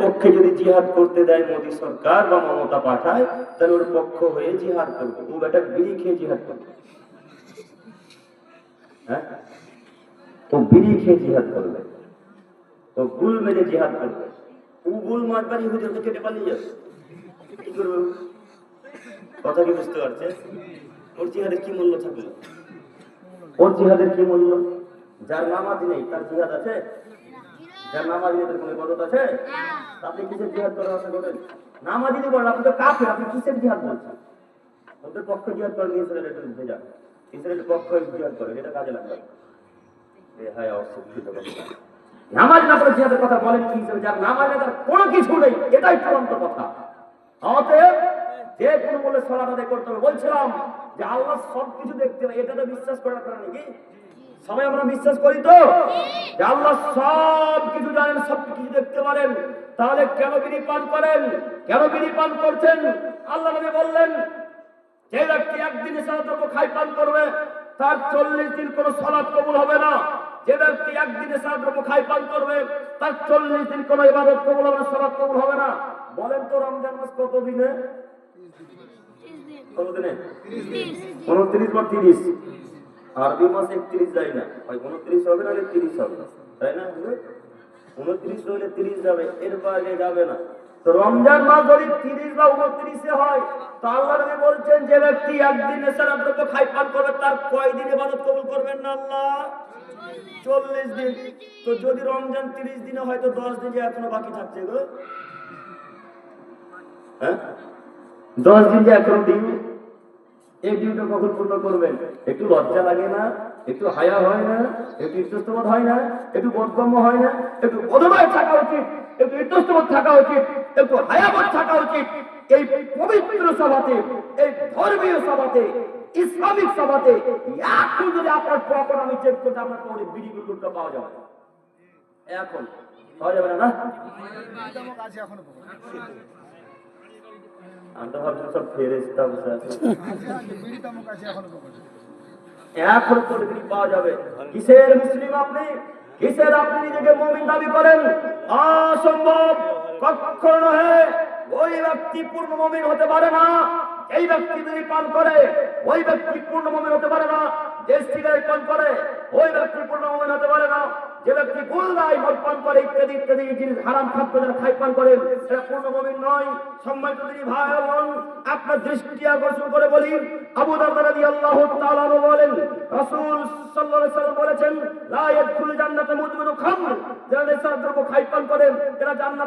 পক্ষে যদি জিহাদ করতে দেয় মোদী সরকার বা মমতা পাঠায়, তাহলে ওর পক্ষ হয়ে জিহাদ করবে। ও বেটা বিড়ি খেয়ে জিহাদ করবে, হ্যাঁ, ও বিড়ি খেয়ে জিহাদ করবে, ও গুল মেরে জিহাদ করবে। ও গুল মারবার ইহুদেরকে কেটে পালিয়ে যাবে, কি করবে? কথা কি বুঝতে পারছে? ওর জিহাদের কি মূল্য থাকবে? ওর জিহাদের কি মূল্য? যার নামাজ নেই তার জিহাদ আছে? যার নামাজ নেই তার কোনো ইবাদত আছে? আপনি কিসের জিহাদ করার আশা করেন? নামাজই নেই বলেন, আপনি তো কাফের, আপনি কিসের জিহাদ বলছেন? ওদের পক্ষে জিহাদ করেন, ইসরায়েলের বিরুদ্ধে যান, ইসরায়েলের পক্ষে জিহাদ করেন, এটা কাজে লাগবে। হ্যাঁ, অশিক্ষিত কথা। নামাজ না পড়ে জিহাদের কথা বলেন কি হিসেবে? যার নামাজ নেই তার কোনো কিছু নেই, এটাই চূড়ান্ত কথা। অতএব যে কোনো বলে সালাত আদায় করতে হবে। বলছিলাম যে আল্লাহ সবকিছু দেখতে পায়, এটা তো বিশ্বাস করার কারণ নাকি? সবাই আমরা বিশ্বাস করি তো যে আল্লাহ সব কিছু জানেন, সব কিছু দেখতে পারেন। তাহলে কেন বিড়ি পান করেন? কেন বিড়ি পান করছেন? আল্লাহ নবী বললেন, যে ব্যক্তি একদিনে সালাত খাই পান করবে তার 40 দিন কোনো সালাত কবুল হবে না। যে ব্যক্তি একদিনে সালাত খাই পান করবে তার 40 দিন কোনো ইবাদত কবুল হবে না, সালাত কবুল হবে না। বলেন তো রমজান মাস কত দিনে? কত দিনে? 29 বা 30। আরবি মাসে 31 যায় না, হয় 29 হবে না, 30 হবে, তাই না? 29 হলে 30 যাবে, এর বাইরে যাবে না। তো রমজান মাস যদি 30 বা 29 হয়, তো আল্লাহ নবী বলছেন যে ব্যক্তি একদিনে সালাত খাই পান করবে তার কয় দিন ইবাদত কবুল করবেন না আল্লাহ? 40 দিন। তো যদি রমজান 30 দিনে হয়, তো 10 দিন যে এখনো বাকি থাকছে গো, হ্যাঁ, 10 দিন যে এখনো দিন, এই ডিউটি কখন পূর্ণ করবেন? একটু লজ্জা লাগে না? একটু হায়া হয় না? একটু ইতস্তবোধ হয় না? একটু বোধগম্য হয় না? একটু বোধময় থাকা উচিত, একটু ইতস্তবোধ থাকা উচিত, একটু হায়াবোধ থাকা উচিত। এই পবিত্র সভাতে, এই ধর্মীয় সভাতে, ইসলামিক সভাতে এখন যদি আপনার পকেট আমি চেক করতে, আপনার পরে বিড়ি বিদ্যুৎটা পাওয়া যাবে, এখন পাওয়া যাবে না? না, আমি তো ভাবছি সব ফেরেশতা বসে আছে। এখন করে বিড়ি পাওয়া যাবে। কিসের মুসলিম আপনি? কিসের আপনি নিজেকে মুমিন দাবি করেন? অসম্ভব, কখনো নয়। ওই ব্যক্তি পূর্ণ মুমিন হতে পারে না। এই ব্যক্তি বিড়ি পান করে, ওই ব্যক্তি পূর্ণ মুমিন হতে পারে না। যে সিগারেট পান করে, ওই ব্যক্তি পূর্ণ মুমিন হতে পারে না। যে ব্যক্তি গুলদাই মদ পান করে, ইত্যাদি ইত্যাদি জিনিস হারাম খাদ্য যারা খাই পান করে, সেটা পূর্ণ মুমিন নয়। সম্মানিত দিনী ভাই বোন, আপনার দৃষ্টি আকর্ষণ করে বলি, আবু দারদা রাদিয়াল্লাহু তাআলা বলেন, রাসূল সাল্লাল্লাহু আলাইহি ওয়াসাল্লাম বলেছেন, লা ইয়াদখুলুল জান্নাতা মুদমিনু খামর, যারা নেশাদ্রব্য খাই পান করে, এরা জান্নাত